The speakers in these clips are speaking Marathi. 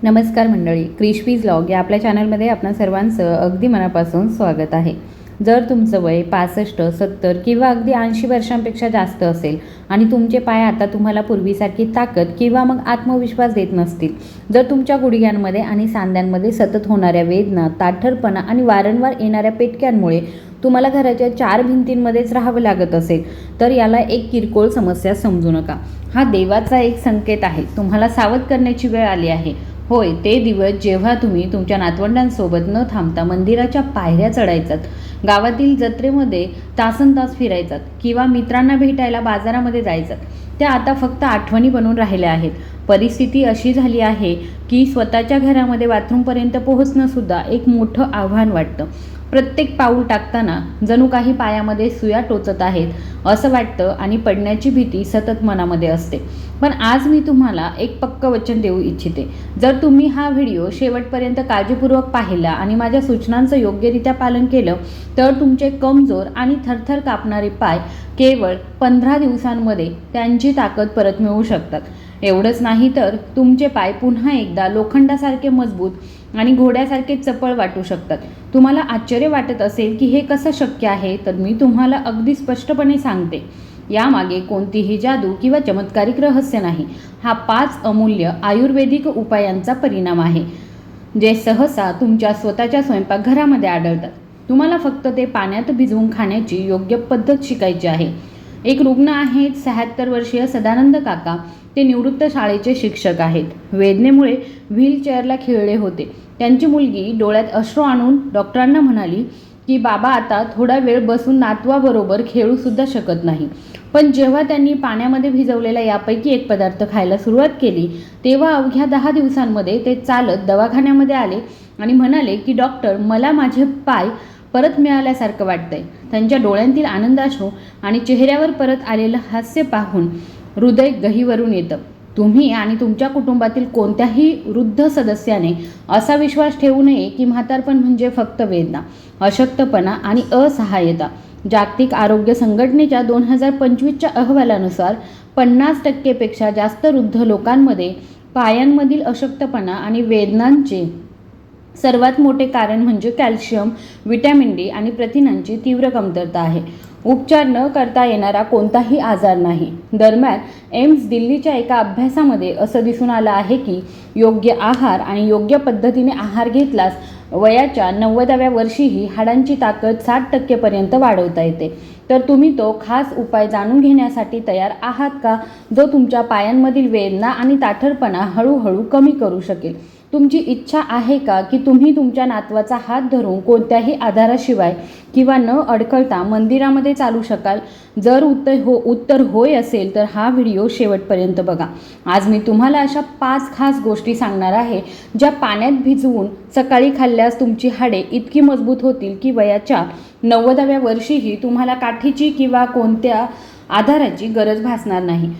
नमस्कार मंडळी, क्रिशपीज व्लॉग या आपल्या चॅनलमध्ये आपणा सर्वांचं अगदी मनापासून स्वागत आहे. जर तुमचं वय 65, 70 किंवा अगदी 80 वर्षांपेक्षा जास्त असेल आणि तुमचे पाय आता तुम्हाला पूर्वीसारखी ताकद किंवा मग आत्मविश्वास देत नसतील, जर तुमच्या गुडघ्यांमध्ये आणि सांध्यांमध्ये सतत होणाऱ्या वेदना, ताठरपणा आणि वारंवार येणाऱ्या पेटक्यांमुळे तुम्हाला घराच्या 4 भिंतींमध्येच राहावं लागत असेल, तर याला एक किरकोळ समस्या समजू नका. हा देवाचा एक संकेत आहे. तुम्हाला सावध करण्याची वेळ आली आहे. होय, ते दिवस जेव्हा तुम्ही तुमच्या नातवंडांसोबत न थांबता मंदिराच्या पायऱ्या चढायचात, गावातील जत्रेमध्ये तासनतास फिरायचात किंवा मित्रांना भेटायला बाजारामध्ये जायचात, त्या आता फक्त आठवणी बनून राहिल्या आहेत. परिस्थिती अशी झाली आहे की स्वतःच्या घरामध्ये बाथरूमपर्यंत पोहोचणंसुद्धा एक मोठं आव्हान वाटतं. प्रत्येक पाऊल टाकताना जणू काही पायामध्ये सुया टोचत आहेत असं वाटतं आणि पडण्याची भीती सतत मनामध्ये असते. पण आज मी तुम्हाला एक पक्कं वचन देऊ इच्छिते. जर तुम्ही हा व्हिडिओ शेवटपर्यंत काळजीपूर्वक पाहिला आणि माझ्या सूचनांचं योग्यरित्या पालन केलं, तर तुमचे कमजोर आणि थरथर कापणारे पाय केवळ 15 दिवसांमध्ये त्यांची ताकद परत मिळवू शकतात. एवढंच नाही तर तुमचे पाय पुन्हा एकदा लोखंडासारखे मजबूत आणि घोड्यासारखे चपळ वाटू शकतात. तुम्हाला आश्चर्य वाटत असेल की हे कसं शक्य आहे, तर मी तुम्हाला अगदी स्पष्टपणे सांगते. यामागे कोणतीही जादू किंवा चमत्कारिक रहस्य नाही. हा 5 अमूल्य आयुर्वेदिक उपायांचा परिणाम आहे, जे सहसा तुमच्या स्वतःच्या स्वयंपाकघरामध्ये आढळतात. तुम्हाला फक्त ते पाण्यात भिजवून खाण्याची योग्य पद्धत शिकायची आहे. एक रुग्ण आहेत, 76 वर्षीय सदानंद काका. ते निवृत्त शाळेचे शिक्षक आहेत. वेदनेमुळे व्हीलचेअरला खिळले होते. त्यांची मुलगी डोळ्यात अश्रू आणून डॉक्टरांना म्हणाली की बाबा आता थोडा वेळ बसून नातवाबरोबर खेळूसुद्धा शकत नाही. पण जेव्हा त्यांनी पाण्यामध्ये भिजवलेला यापैकी एक पदार्थ खायला सुरुवात केली, तेव्हा अवघ्या 10 दिवसांमध्ये ते चालत दवाखान्यामध्ये आले आणि म्हणाले की डॉक्टर, मला माझे पाय परत मिळाल्यासारखं वाटतंय. त्यांच्या डोळ्यांतील आनंदाश्रू आणि चेहऱ्यावर परत आलेलं हास्य पाहून हृदय गहिवरून येतं. तुम्ही आणि तुमच्या कुटुंबातील कोणत्याही वृद्ध सदस्याने असा विश्वास ठेवू नये की म्हातारपण म्हणजे फक्त वेदना, अशक्तपणा आणि असहाय्यता. जागतिक आरोग्य संघटनेच्या 2025च्या अहवालानुसार 50% पेक्षा जास्त वृद्ध लोकांमध्ये पायांमधील अशक्तपणा आणि वेदनांचे सर्वात मोठे कारण म्हणजे कॅल्शियम, व्हिटॅमिन डी आणि प्रथिनांची तीव्र कमतरता आहे. उपचार न करता येणारा कोणताही आजार नाही. दरम्यान एम्स दिल्लीच्या एका अभ्यासामध्ये असं दिसून आलं आहे की योग्य आहार आणि योग्य पद्धतीने आहार घेतल्यास वयाच्या 90व्या वर्षीही हाडांची ताकद 60% पर्यंत वाढवता येते. तर तुम्ही तो खास उपाय जाणून घेण्यासाठी तयार आहात का, जो तुमच्या पायांमधील वेदना आणि ताठरपणा हळूहळू कमी करू शकेल? तुमची इच्छा आहे का की तुम्ही तुमच्या नातवाचा हात धरून कोणत्याही आधाराशिवाय किंवा न अडखळता मंदिरामध्ये चालू शकाल? जर उत्तर होय असेल तर हा व्हिडिओ शेवटपर्यंत बघा. आज मी तुम्हाला अशा 5 खास गोष्टी सांगणार आहे, ज्या पाण्यात भिजवून सकाळी खाल्ल्यास तुमची हाडे इतकी मजबूत होतील की वयाच्या 90व्या वर्षीही तुम्हाला काठीची किंवा कोणत्या आधाराची गरज भासणार नाही.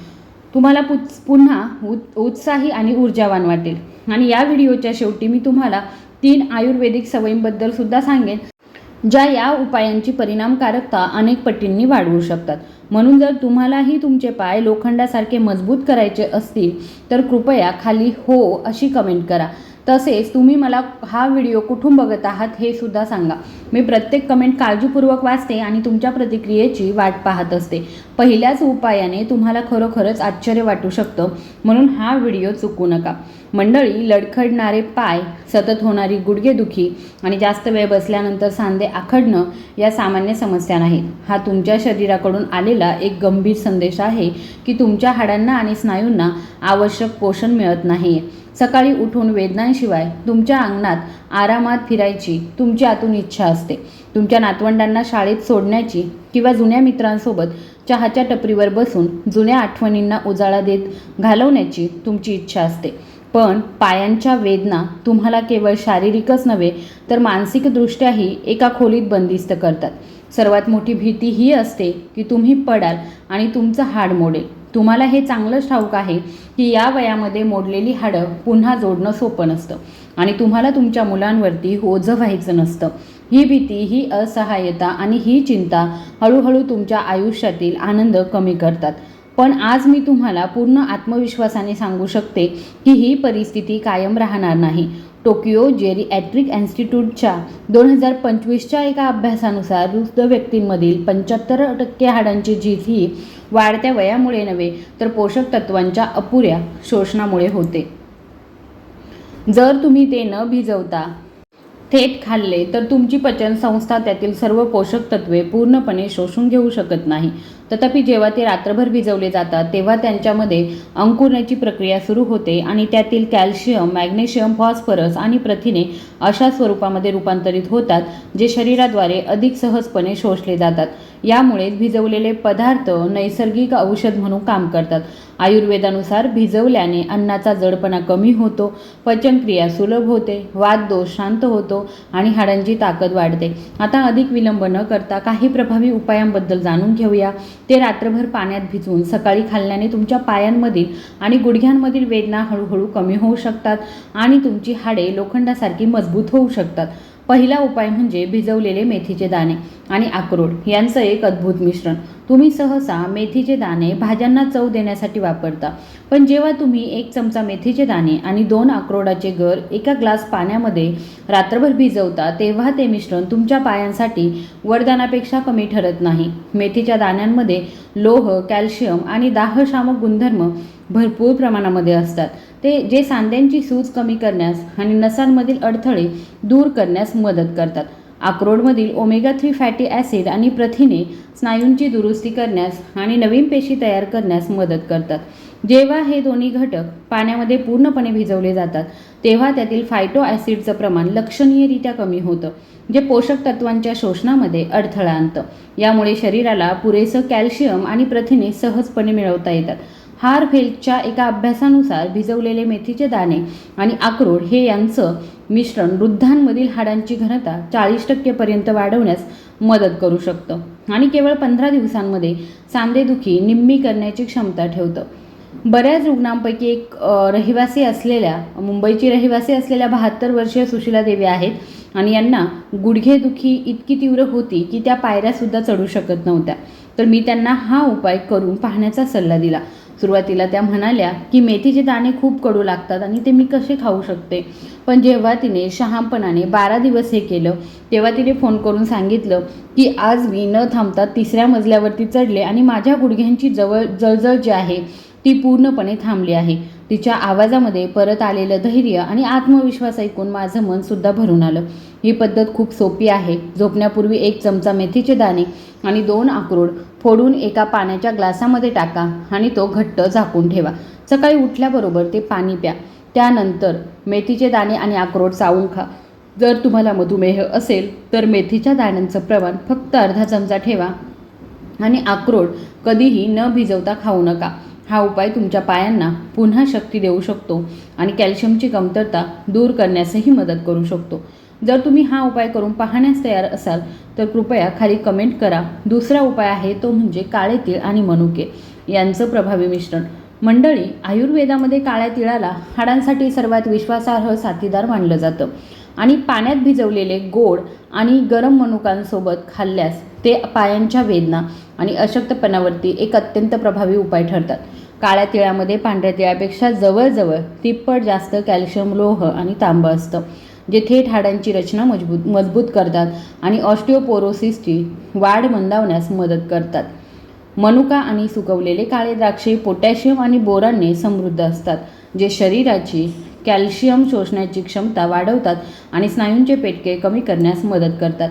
तुम्हाला पुन्हा उत्साही आणि ऊर्जावान वाटेल. आणि या व्हिडिओच्या शेवटी मी तुम्हाला 3 आयुर्वेदिक सवयींबद्दल सुद्धा सांगेन, ज्या या उपायांची परिणामकारकता अनेक पटींनी वाढवू शकतात. म्हणून जर तुम्हालाही तुमचे पाय लोखंडासारखे मजबूत करायचे असतील तर कृपया खाली हो अशी कमेंट करा. तसेच तुम्ही मला हा व्हिडिओ कुठून बघत आहात हे सुद्धा सांगा. मी प्रत्येक कमेंट काळजीपूर्वक वाचते आणि तुमच्या प्रतिक्रियेची वाट पाहत असते. पहिल्याच उपायाने तुम्हाला खरोखरच आश्चर्य वाटू शकतं, म्हणून हा व्हिडिओ चुकू नका. मंडळी, लडखडणारे पाय, सतत होणारी गुडघेदुखी आणि जास्त वेळ बसल्यानंतर सांधे आखडणं या सामान्य समस्या नाहीत. हा तुमच्या शरीराकडून आलेला एक गंभीर संदेश आहे की तुमच्या हाडांना आणि स्नायूंना आवश्यक पोषण मिळत नाही. सकाळी उठून वेदनांशिवाय तुमच्या अंगणात आरामात फिरायची तुमची आतून इच्छा असते. तुमच्या नातवंडांना शाळेत सोडण्याची किंवा जुन्या मित्रांसोबत चहाच्या टपरीवर बसून जुन्या आठवणींना उजाळा देत घालवण्याची तुमची इच्छा असते. पण पायांच्या वेदना तुम्हाला केवळ शारीरिकच नव्हे तर मानसिकदृष्ट्याही एका खोलीत बंदिस्त करतात. सर्वात मोठी भीती ही असते की तुम्ही पडाल आणि तुमचं हाड मोडेल. तुम्हाला हे चांगलंच ठाऊक आहे की या वयामध्ये मोडलेली हाडं पुन्हा जोडणं सोपं नसतं आणि तुम्हाला तुमच्या मुलांवरती ओझं व्हायचं नसतं. ही भीती, ही असहाय्यता आणि ही चिंता हळूहळू तुमच्या आयुष्यातील आनंद कमी करतात. पण आज मी तुम्हाला पूर्ण आत्मविश्वासाने सांगू शकते की ही परिस्थिती कायम राहणार नाही. टोकियो जेरिॲट्रिक इन्स्टिट्यूटच्या 2025च्या एका अभ्यासानुसार वृद्ध व्यक्तींमधील 75% हाडांची झीज ही वाढत्या वयामुळे नव्हे तर पोषक तत्वांच्या अपुऱ्या शोषणामुळे होते. जर तुम्ही ते न भिजवता थेट खाल्ले तर तुमची पचनसंस्था त्यातील सर्व पोषक तत्वे पूर्णपणे शोषून घेऊ शकत नाही. तथापि जेव्हा ते रात्रभर भिजवले जातात तेव्हा त्यांच्यामध्ये अंकुरण्याची प्रक्रिया सुरू होते आणि त्यातील कॅल्शियम, मॅग्नेशियम, फॉस्फरस आणि प्रथिने अशा स्वरूपामध्ये रूपांतरित होतात जे शरीराद्वारे अधिक सहजपणे शोषले जातात. यामुळेच भिजवलेले पदार्थ नैसर्गिक औषध म्हणून काम करतात. आयुर्वेदानुसार भिजवल्याने अन्नाचा जडपणा कमी होतो, पचनक्रिया सुलभ होते, वातदोष शांत होतो आणि हाडांची ताकद वाढते. आता अधिक विलंब न करता काही प्रभावी उपायांबद्दल जाणून घेऊया. ते रात्रभर पाण्यात भिजवून सकाळी खाल्ल्याने तुमच्या पायांमधील आणि गुडघ्यांमधील वेदना हळूहळू कमी होऊ शकतात आणि तुमची हाडे लोखंडासारखी मजबूत होऊ शकतात. पहिला उपाय म्हणजे भिजवलेले मेथीचे दाणे आणि अक्रोड यांचं एक अद्भुत मिश्रण. तुम्ही सहसा मेथीचे दाणे भाज्यांना चव देण्यासाठी वापरता, पण जेव्हा तुम्ही 1 चमचा मेथीचे दाणे आणि 2 अक्रोडाचे गर एका ग्लास पाण्यामध्ये रात्रभर भिजवता तेव्हा ते मिश्रण तुमच्या पायांसाठी वरदानापेक्षा कमी ठरत नाही. मेथीच्या दाण्यांमध्ये लोह, कॅल्शियम आणि दाहशामक गुणधर्म भरपूर प्रमाणामध्ये असतात. ते जे सांध्यांची सूज कमी करण्यास आणि नसांमधील अडथळे दूर करण्यास मदत करतात. अक्रोडमधील ओमेगा 3 फॅटी ॲसिड आणि प्रथिने स्नायूंची दुरुस्ती करण्यास आणि नवीन पेशी तयार करण्यास मदत करतात. जेव्हा हे दोन्ही घटक पाण्यामध्ये पूर्णपणे भिजवले जातात तेव्हा त्यातील फायटो ॲसिडचं प्रमाण लक्षणीयरित्या कमी होतं, जे पोषक तत्वांच्या शोषणामध्ये अडथळा आणतं. यामुळे शरीराला पुरेसं कॅल्शियम आणि प्रथिने सहजपणे मिळवता येतात. हारफेल्डच्या एका अभ्यासानुसार भिजवलेले मेथीचे दाणे आणि अक्रोड हे यांचं मिश्रण वृद्धांमधील हाडांची घनता 40% पर्यंत वाढवण्यास मदत करू शकतं आणि केवळ 15 दिवसांमध्ये सांधेदुखी निम्मी करण्याची क्षमता ठेवतं. बऱ्याच रुग्णांपैकी एक मुंबईची रहिवासी असलेल्या 72 वर्षीय सुशीला देवी आहेत आणि यांना गुडघेदुखी इतकी तीव्र होती की त्या पायऱ्यासुद्धा चढू शकत नव्हत्या. तर मी त्यांना हा उपाय करून पाहण्याचा सल्ला दिला. सुरुवातीला त्या म्हणाल्या की मेथीचे दाणे खूप कडू लागतात आणि ते मी कसे खाऊ शकते. पण जेव्हा तिने शहामपणाने 12 दिवस हे केलं तेव्हा तिने फोन करून सांगितलं की आज मी न थांबता 3ऱ्या मजल्यावरती चढले आणि माझ्या गुडघ्यांची जळजळ जी आहे ती पूर्णपणे थांबली आहे. तिच्या आवाजामध्ये परत आलेलं धैर्य आणि आत्मविश्वास ऐकून माझं मन सुद्धा भरून आलं. ही पद्धत खूप सोपी आहे. झोपण्यापूर्वी 1 चमचा मेथीचे दाणे आणि 2 अक्रोड फोडून एका पाण्याच्या ग्लासामध्ये टाका आणि तो घट्ट झाकून ठेवा. सकाळी उठल्याबरोबर ते पाणी प्या. त्यानंतर मेथीचे दाणे आणि अक्रोड चावून खा. जर तुम्हाला मधुमेह असेल तर मेथीच्या दाण्यांचं प्रमाण फक्त अर्धा चमचा ठेवा आणि अक्रोड कधीही न भिजवता खाऊ नका. हा उपाय तुमच्या पायांना पुन्हा शक्ती देऊ शकतो आणि कॅल्शियमची कमतरता दूर करण्यासही मदत करू शकतो. जर तुम्ही हा उपाय करून पाहण्यास तयार असाल तर कृपया खाली कमेंट करा. दुसरा उपाय आहे तो म्हणजे काळे तीळ आणि मनुके यांचं प्रभावी मिश्रण. मंडळी, आयुर्वेदामध्ये काळ्या तिळाला हाडांसाठी सर्वात विश्वासार्ह साथीदार मानलं जातं आणि पाण्यात भिजवलेले गोड आणि गरम मनुकांसोबत खाल्ल्यास ते पायांच्या वेदना आणि अशक्तपणावरती एक अत्यंत प्रभावी उपाय ठरतात. काळ्या तिळामध्ये पांढऱ्या तिळापेक्षा जवळजवळ 3 जास्त कॅल्शियम, लोह आणि तांब असतं, जे थेट हाडांची रचना मजबूत करतात आणि ऑस्टिओपोरोसिसची वाढ मंदावण्यास मदत करतात. मनुका आणि सुकवलेले काळे द्राक्षे पोटॅशियम आणि बोरानने समृद्ध असतात, जे शरीराची कॅल्शियम शोषण्याची क्षमता वाढवतात आणि स्नायूंचे पेटके कमी करण्यास मदत करतात.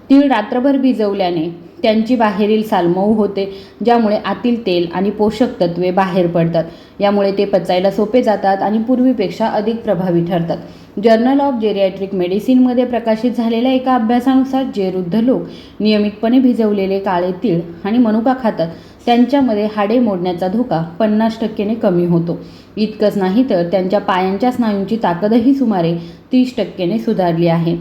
तीळ रात्रभर भिजवल्याने त्यांची बाहेरील साल मऊ होते, ज्यामुळे आतील तेल आणि पोषक तत्वे बाहेर पडतात. यामुळे ते पचायला सोपे जातात आणि पूर्वीपेक्षा अधिक प्रभावी ठरतात. जर्नल ऑफ जेरिॲट्रिक मेडिसिनमध्ये प्रकाशित झालेल्या एका अभ्यासानुसार जे वृद्ध लोक नियमितपणे भिजवलेले काळे तीळ आणि मनुका खातात त्यांच्यामध्ये हाडे मोडण्याचा धोका 50% कमी होतो. इतकंच नाही तर त्यांच्या पायांच्या स्नायूंची ताकदही सुमारे 30% सुधारली आहे.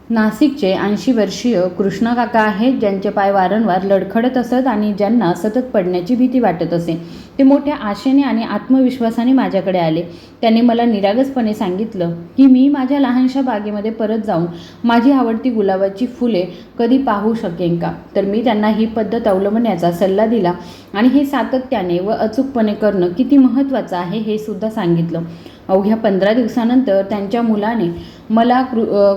नाशिकचे 80 वर्षीय कृष्णा काका आहेत, ज्यांचे पाय वारंवार लडखडत असत आणि ज्यांना सतत पडण्याची भीती वाटत असे. ते मोठ्या आशेने आणि आत्मविश्वासाने माझ्याकडे आले. त्यांनी मला निरागसपणे सांगितलं की मी माझ्या लहानशा बागेमध्ये परत जाऊन माझी आवडती गुलाबाची फुले कधी पाहू शकेन का. तर मी त्यांना ही पद्धत अवलंबण्याचा सल्ला दिला आणि हे सातत्याने व अचूकपणे करणं किती महत्त्वाचं आहे हे सुद्धा सांगितलं. अवघ्या 15 दिवसानंतर त्यांच्या मुलाने मला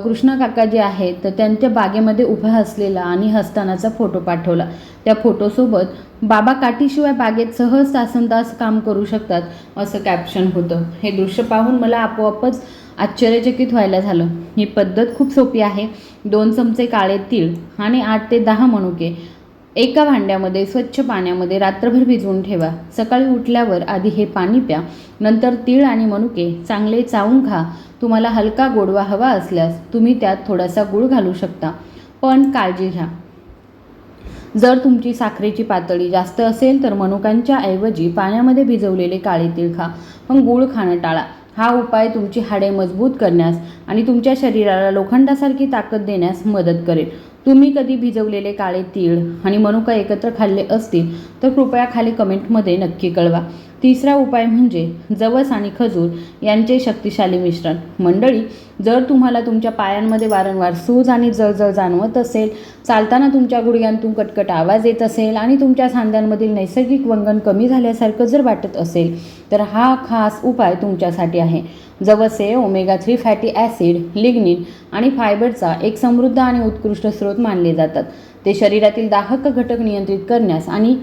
कृष्णा काका जे आहेत तर त्यांच्या बागेमध्ये उभा असलेला आणि हसतानाचा फोटो पाठवला. त्या फोटोसोबत बाबा काठीशिवाय बागेत सहज तासनतास काम करू शकतात असं कॅप्शन होतं. हे दृश्य पाहून मला आपोआपच आश्चर्यचकित व्हायला झालं. ही पद्धत खूप सोपी आहे. 2 चमचे काळे तीळ आणि 8 ते 10 मनुके एका भांड्यामध्ये स्वच्छ पाण्यामध्ये रात्रभर भिजवून ठेवा. सकाळी उठल्यावर आधी हे पाणी प्या. नंतर तीळ आणि मनुके चांगले चावून खा. तुम्हाला हलका गोडवा हवा असल्यास तुम्ही त्यात थोडासा गूळ घालू शकता, पण काळजी घ्या. जर तुमची साखरेची पातळी जास्त असेल तर मनुकांच्या ऐवजी पाण्यामध्ये भिजवलेले काळे तीळ खा, पण गूळ खाणं टाळा. हा उपाय तुमची हाडे मजबूत करण्यास आणि तुमच्या शरीराला लोखंडासारखी ताकद देण्यास मदत करेल. तुम्ही कधी भिजवलेले काळे तीळ आणि मनुका एकत्र खाल्ले असतील तर कृपया खाली कमेंटमध्ये नक्की कळवा. तिसरा उपाय म्हणजे जवस आणि खजूर यांचे शक्तिशाली मिश्रण. मंडळी, जर तुम्हाला तुमच्या पायांमध्ये वारंवार सूज आणि जळजळ जाणवत असेल, चालताना तुमच्या गुडघ्यांतून कटकट आवाज येत असेल आणि तुमच्या सांध्यांमधील नैसर्गिक वंगण कमी झाल्यासारखं जर वाटत असेल तर हा खास उपाय तुमच्यासाठी आहे. जवस हे ओमेगा 3 फॅटी ॲसिड, लिग्निन आणि फायबरचा एक समृद्ध आणि उत्कृष्ट स्रोत मानले जातात. ते शरीरातील दाहक घटक नियंत्रित करण्यास आणि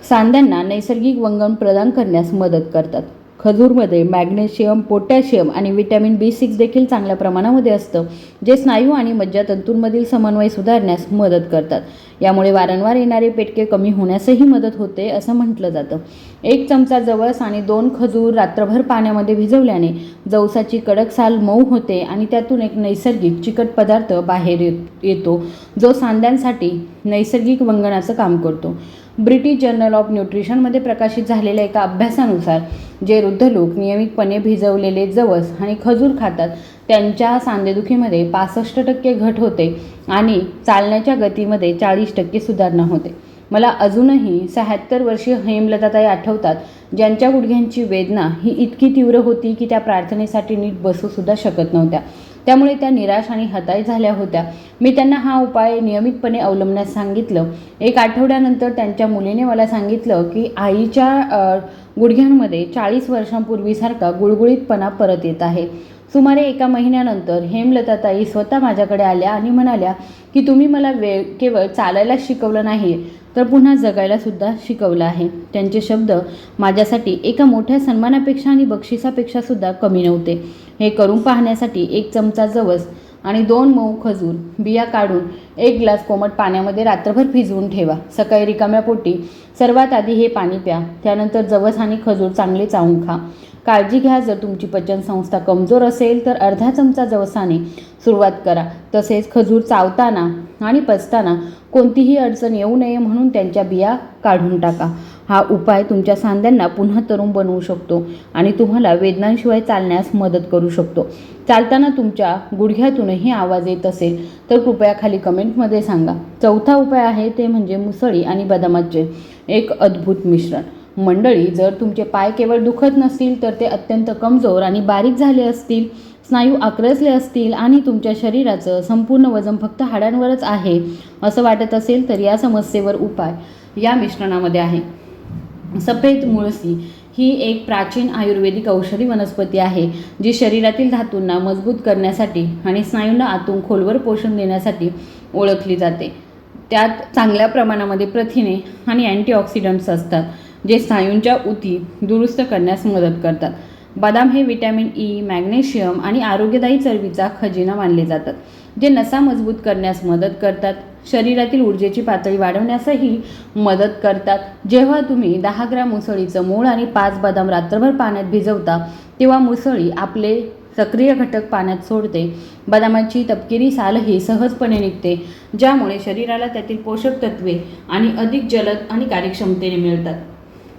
सांध्यांना नैसर्गिक वंगण प्रदान करण्यास मदत करतात. खजूरमध्ये मॅग्नेशियम, पोटॅशियम आणि व्हिटॅमिन B6 देखील चांगल्या प्रमाणामध्ये असतं, जे स्नायू आणि मज्जातंतूंमधील समन्वय सुधारण्यास मदत करतात. यामुळे वारंवार येणारे पेटके कमी होण्यासही मदत होते असं म्हटलं जातं. 1 चमचा जवस आणि 2 खजूर रात्रभर पाण्यामध्ये भिजवल्याने जवसाची कडक साल मऊ होते आणि त्यातून एक नैसर्गिक चिकट पदार्थ बाहेर येतो, जो सांध्यांसाठी नैसर्गिक वंगणाचं काम करतो. ब्रिटिश जर्नल ऑफ न्यूट्रिशनमध्ये प्रकाशित झालेल्या एका अभ्यासानुसार जे वृद्ध लोक नियमितपणे भिजवलेले जवस आणि खजूर खातात त्यांच्या सांधेदुखीमध्ये 65% घट होते आणि चालण्याच्या गतीमध्ये 40% सुधारणा होते. मला अजूनही 76 वर्षीय हेमलताताई आठवतात, ज्यांच्या गुडघ्यांची वेदना ही इतकी तीव्र होती की त्या प्रार्थनेसाठी नीट बसूसुद्धा शकत नव्हत्या. त्यामुळे त्या निराश आणि हताश झाल्या होत्या. मी त्यांना हा उपाय नियमितपणे अवलंबण्यास सांगितलं. 1 आठवड्यानंतर त्यांच्या मुलीने मला सांगितलं की आईच्या गुडघ्यांमध्ये 40 वर्षांपूर्वीसारखा गुळगुळीतपणा परत येत आहे. सुमारे 1 महिन्यानंतर हेमलताताई स्वतः माझ्याकडे आल्या आणि म्हणाल्या की तुम्ही मला केवळ चालायला शिकवलं नाही तर पुन्हा जगायला सुद्धा शिकवलं आहे. त्यांचे शब्द माझ्यासाठी एका मोठ्या सन्मानापेक्षा आणि बक्षिसापेक्षा सुद्धा कमी नव्हते. हे करून पाहण्यासाठी 1 चमचा जवस आणि 2 मऊ खजूर बिया काढून 1 ग्लास कोमट पाण्यामध्ये रात्रभर भिजवून ठेवा. सकाळी रिकाम्या पोटी सर्वात आधी हे पाणी प्या. त्यानंतर जवस आणि खजूर चांगले चावून खा. काळजी घ्या, जर तुमची पचनसंस्था कमजोर असेल तर अर्धा चमचा जवसाने सुरुवात करा. तसेच खजूर चावताना आणि पचताना कोणतीही अडचण येऊ नये म्हणून त्यांच्या बिया काढून टाका. हा उपाय तुमच्या सांध्यांना पुन्हा तरुण बनवू शकतो आणि तुम्हाला वेदनांशिवाय चालण्यास मदत करू शकतो. चालताना तुमच्या गुडघ्यातूनही आवाज येत असेल तर कृपया खाली कमेंटमध्ये सांगा. चौथा उपाय आहे ते म्हणजे मुसळी आणि बदामाचे एक अद्भुत मिश्रण. मंडळी, जर तुमचे पाय केवळ दुखत नसतील तर ते अत्यंत कमजोर आणि बारीक झाले असतील, स्नायू आक्रसले असतील आणि तुमच्या शरीराचं संपूर्ण वजन फक्त हाडांवरच आहे असं वाटत असेल तर या समस्येवर उपाय या मिश्रणामध्ये आहे. सफेद मुळसी ही एक प्राचीन आयुर्वेदिक औषधी वनस्पती आहे जी शरीरातील धातूंना मजबूत करण्यासाठी आणि स्नायूंना आतून खोलवर पोषण देण्यासाठी ओळखली जाते. त्यात चांगल्या प्रमाणामध्ये प्रथिने आणि अँटीऑक्सिडंट्स असतात जे स्नायूंच्या ऊती दुरुस्त करण्यास मदत करतात. बदाम हे व्हिटॅमिन ई, मॅग्नेशियम आणि आरोग्यदायी चरबीचा खजिना मानले जातात, जे नसा मजबूत करण्यास मदत करतात. शरीरातील ऊर्जेची पातळी वाढवण्यासही मदत करतात. जेव्हा तुम्ही 10 ग्रॅम मुसळीचं मूळ आणि 5 बदाम रात्रभर पाण्यात भिजवता तेव्हा मुसळी आपले सक्रिय घटक पाण्यात सोडते. बदामाची तपकिरी सालही सहजपणे निघते, ज्यामुळे शरीराला त्यातील पोषक तत्वे आणि अधिक जलद आणि कार्यक्षमतेने मिळतात.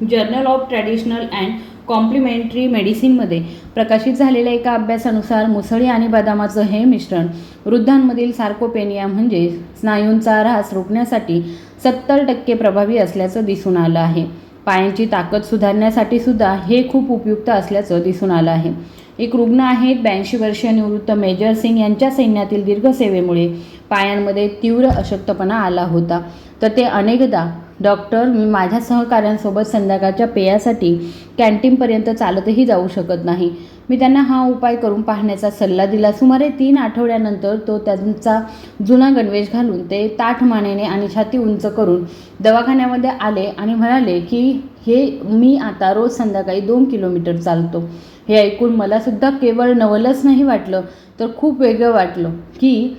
Journal of traditional and complementary मेडिसिनमध्ये प्रकाशित झालेल्या एका अभ्यासानुसार मुसळी आणि बदामाचं हे मिश्रण वृद्धांमधील सार्कोपेनिया म्हणजे स्नायूंचा ऱ्हास रोखण्यासाठी 70% प्रभावी असल्याचं दिसून आलं आहे. पायांची ताकद सुधारण्यासाठी सुद्धा हे खूप उपयुक्त असल्याचं दिसून आलं आहे. एक रुग्ण आहेत 82 वर्षीय निवृत्त मेजर सिंग यांच्या सैन्यातील दीर्घ सेवेमुळे पायांमध्ये तीव्र अशक्तपणा आला होता. तर ते अनेकदा डॉक्टर मी माझ्या सहकाऱ्यांसोबत संध्याकाळच्या पेयासाठी कॅन्टीनपर्यंत चालतही जाऊ शकत नाही. मी त्यांना हा उपाय करून पाहण्याचा सल्ला दिला. सुमारे 3 आठवड्यानंतर तो त्यांचा जुना गणवेश घालून ते ताठ मानेने आणि छाती उंच करून दवाखान्यामध्ये आले आणि म्हणाले की हे मी आता रोज संध्याकाळी 2 किलोमीटर चालतो. हे ऐकून मलासुद्धा केवळ नवलच नाही वाटलं तर खूप वेगळं वाटलं की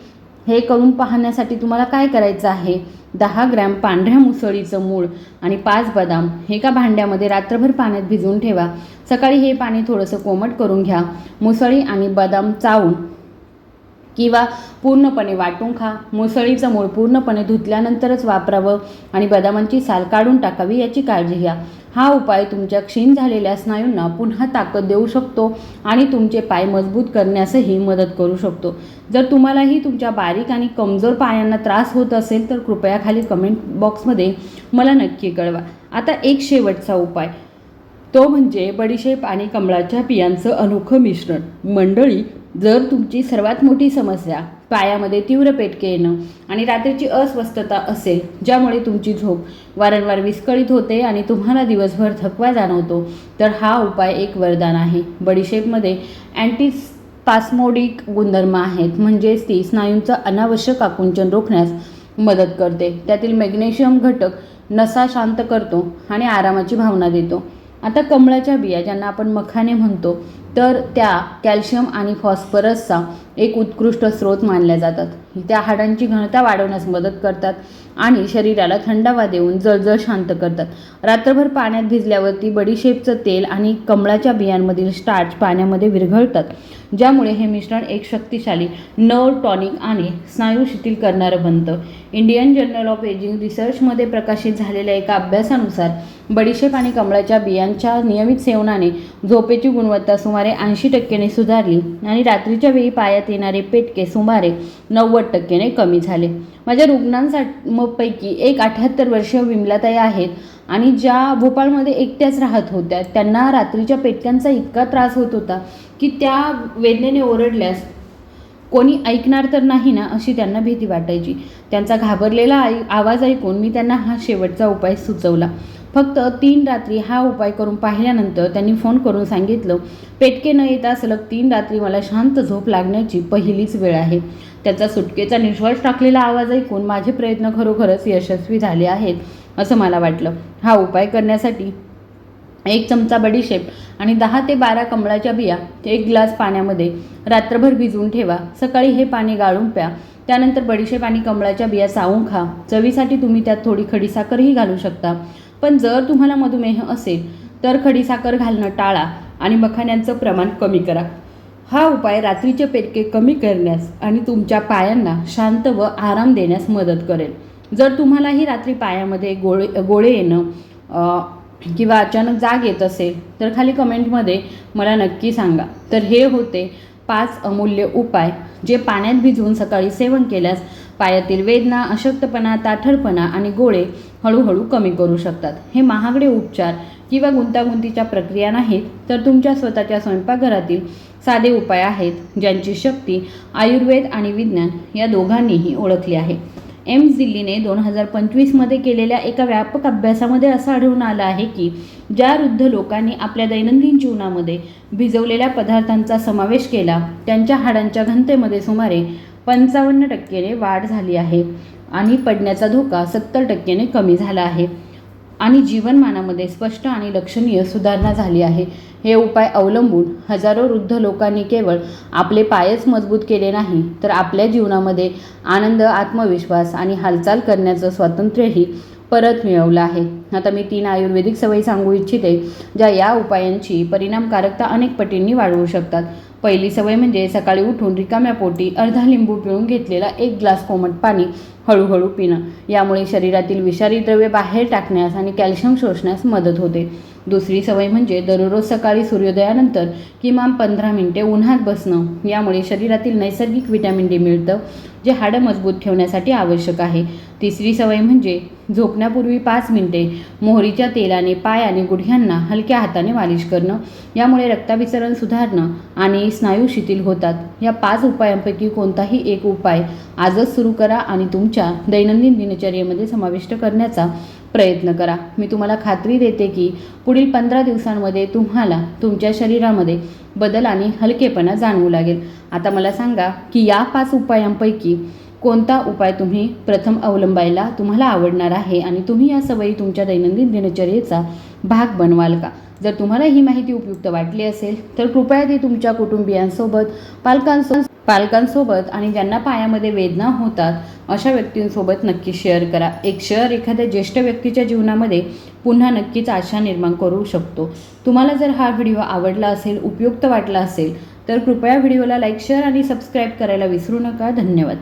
हे करून पाहण्यासाठी तुम्हाला काय करायचं आहे. 10 ग्रॅम पांढऱ्या मुसळीचं मूळ आणि 5 बदाम एका भांड्यामध्ये रात्रभर पाण्यात भिजवून ठेवा. सकाळी हे पाणी थोडंसं कोमट करून घ्या. मुसळी आणि बदाम चावून किंवा पूर्णपणे वाटून खा. मुसळीचं मूळ पूर्णपणे धुतल्यानंतरच वापरावं आणि बदामांची साल काढून टाकावी याची काळजी घ्या. हा उपाय तुमच्या क्षीण झालेल्या स्नायूंना पुन्हा ताकद देऊ शकतो आणि तुमचे पाय मजबूत करण्यासही मदत करू शकतो. जर तुम्हालाही तुमच्या बारीक आणि कमजोर पायांना त्रास होत असेल तर कृपया खाली कमेंट बॉक्समध्ये मला नक्की कळवा. आता एक शेवटचा उपाय तो म्हणजे बडीशेप आणि कमळाच्या बियांचं अनोखं मिश्रण. मंडळी, जर तुमची सर्वात मोठी समस्या पायामध्ये तीव्र पेटके येणं आणि रात्रीची अस्वस्थता असेल ज्यामुळे तुमची झोप वारंवार विस्कळीत होते आणि तुम्हाला दिवसभर थकवा जाणवतो तर हा उपाय एक वरदान आहे. बडीशेपमध्ये अँटीस्पास्मोडिक गुणधर्म आहेत म्हणजेच ती स्नायूंचं अनावश्यक आकुंचन रोखण्यास मदत करते. त्यातील मॅग्नेशियम घटक नसा शांत करतो आणि आरामाची भावना देतो. आता कमळाच्या बिया ज्यांना आपण मखाने म्हणतो तर त्या कॅल्शियम आणि फॉस्फरसचा एक उत्कृष्ट स्रोत मानल्या जातात. त्या हाडांची घनता वाढवण्यास मदत करतात आणि शरीराला थंडावा देऊन जळजळ शांत करतात. रात्रभर पाण्यात भिजल्यावरती बडीशेपचं तेल आणि कमळाच्या बियांमधील स्टार्च पाण्यामध्ये विरघळतात ज्यामुळे हे मिश्रण एक शक्तिशाली नर्व टॉनिक आणि स्नायू शिथिल करणारं बनतं. इंडियन जर्नल ऑफ एजिंग रिसर्चमध्ये प्रकाशित झालेल्या एका अभ्यासानुसार बडीशेप आणि कमळाच्या बियांच्या नियमित सेवनाने झोपेची गुणवत्ता सुमारे 80% सुधारली आणि रात्रीच्या वेळी पायात येणारे पेटके सुमारे 90% कमी झाले. माझ्या रुग्णांपैकी एक 78 वर्षीय विमलाताई आहेत आणि ज्या भोपाळमध्ये एकट्याच राहत होत्या. त्यांना रात्रीच्या पेटक्यांचा इतका त्रास होत होता की त्या वेदनेने ओरडल्यास कोणी ऐकणार तर नाही ना अशी त्यांना भीती वाटायची. त्यांचा घाबरलेला आवाज ऐकून मी त्यांना हा शेवटचा उपाय सुचवला. फक्त 3 रात्री हा उपाय करून पाहिल्यानंतर त्यांनी फोन करून सांगितलं, पेटके न येता सलग 3 रात्री मला शांत झोप लागण्याची पहिलीच वेळ आहे. त्याचा सुटकेचा निश्वास टाकलेला आवाज ऐकून माझे प्रयत्न खरोखरच यशस्वी झाले आहेत असं मला वाटलं. हा उपाय करण्यासाठी 1 चमचा बडीशेप आणि 10 ते 12 कमळाच्या बिया 1 ग्लास पाण्यामध्ये रात्रभर भिजवून ठेवा. सकाळी हे पाणी गाळून प्या. त्यानंतर बडीशेप आणि कमळाच्या बिया चावून खा. चवीसाठी तुम्ही त्यात थोडी खडीसाखरही घालू शकता. पण जर तुम्हाला मधुमेह असेल तर खडीसाखर घालणं टाळा आणि मखाण्यांचं प्रमाण कमी करा. हा उपाय रात्रीचे पेटके कमी करण्यास आणि तुमच्या पायांना शांत व आराम देण्यास मदत करेल. जर तुम्हालाही रात्री पायामध्ये गोळे येणं किंवा अचानक जाग येत असेल तर खाली कमेंटमध्ये मला नक्की सांगा. तर हे होते 5 अमूल्य उपाय जे पाण्यात भिजवून सकाळी सेवन केल्यास पायातील वेदना, अशक्तपणा, ताठरपणा आणि गोळे हळूहळू कमी करू शकतात. हे महागडे उपचार किंवा गुंतागुंतीच्या प्रक्रिया नाहीत तर तुमच्या स्वतःच्या स्वयंपाकघरातील साधे उपाय आहेत ज्यांची शक्ती आयुर्वेद आणि विज्ञान या दोघांनीही ओळखली आहे. एम्स दिल्लीने 2025मध्ये केलेल्या एका व्यापक अभ्यासामध्ये असं आढळून आलं आहे की ज्या वृद्ध लोकांनी आपल्या दैनंदिन जीवनामध्ये भिजवलेल्या पदार्थांचा समावेश केला त्यांच्या हाडांच्या घनतेमध्ये सुमारे 55% वाढ झाली आहे आणि पडण्याचा धोका 70% कमी झाला आहे आणि जीवनमानामध्ये स्पष्ट आणि लक्षणीय सुधारणा झाली आहे. हे उपाय अवलंबून हजारो वृद्ध लोकांनी केवळ आपले पायच मजबूत केले नाही तर आपल्या जीवनामध्ये आनंद, आत्मविश्वास आणि हालचाल करण्याचं स्वातंत्र्यही परत मिळवलं आहे. आता मी 3 आयुर्वेदिक सवयी सांगू इच्छिते ज्या या उपायांची परिणामकारकता अनेक पटींनी वाढवू शकतात. पहिली सवय म्हणजे सकाळी उठून रिकाम्या पोटी अर्धा लिंबू पिळून घेतलेला 1 ग्लास कोमट पाणी हळूहळू पिणं. यामुळे शरीरातील विषारी द्रव्ये बाहेर टाकण्यास आणि कॅल्शियम शोषण्यास मदत होते. दुसरी सवय म्हणजे दररोज सकाळी सूर्योदयानंतर किमान 15 मिनिटे उन्हात बसणं. यामुळे शरीरातील नैसर्गिक व्हिटॅमिन डी मिळतं, जे हाडं मजबूत ठेवण्यासाठी आवश्यक आहे. तिसरी सवय म्हणजे झोपण्यापूर्वी 5 मिनिटे मोहरीच्या तेलाने पाय आणि गुडघ्यांना हलक्या हाताने मालिश करणं. यामुळे रक्ताभिसरण सुधारणं आणि स्नायू शिथिल होतात. या 5 उपायांपैकी कोणताही एक उपाय आजच सुरू करा आणि तुमच्या दैनंदिन दिनचर्येमध्ये समाविष्ट करण्याचा प्रयत्न करा. मी तुम्हाला खात्री देते की पुढील 15 दिवसांमध्ये तुम्हाला तुमच्या शरीरामध्ये बदल आणि हलकेपणा जाणवू लागेल. आता मला सांगा की या 5 उपायांपैकी कोणता उपाय तुम्ही प्रथम अवलंबायला तुम्हाला आवडणार आहे आणि तुम्ही या सवयी तुमच्या दैनंदिन दिनचर्येचा भाग बनवाल का? जर तुम्हाला ही माहिती उपयुक्त वाटली असेल तर कृपया ती तुमच्या कुटुंबियांसोबत, पालकांसोबत आणि ज्यांना पायामध्ये वेदना होतात अशा व्यक्तींसोबत नक्की शेअर करा. एक शेअर एखाद्या ज्येष्ठ व्यक्तीच्या जीवनामध्ये पुन्हा नक्कीच आशा निर्माण करू शकतो. तुम्हाला जर हा व्हिडिओ आवडला असेल, उपयुक्त वाटला असेल तर कृपया व्हिडिओला लाईक, शेअर आणि सबस्क्राईब करायला विसरू नका. धन्यवाद.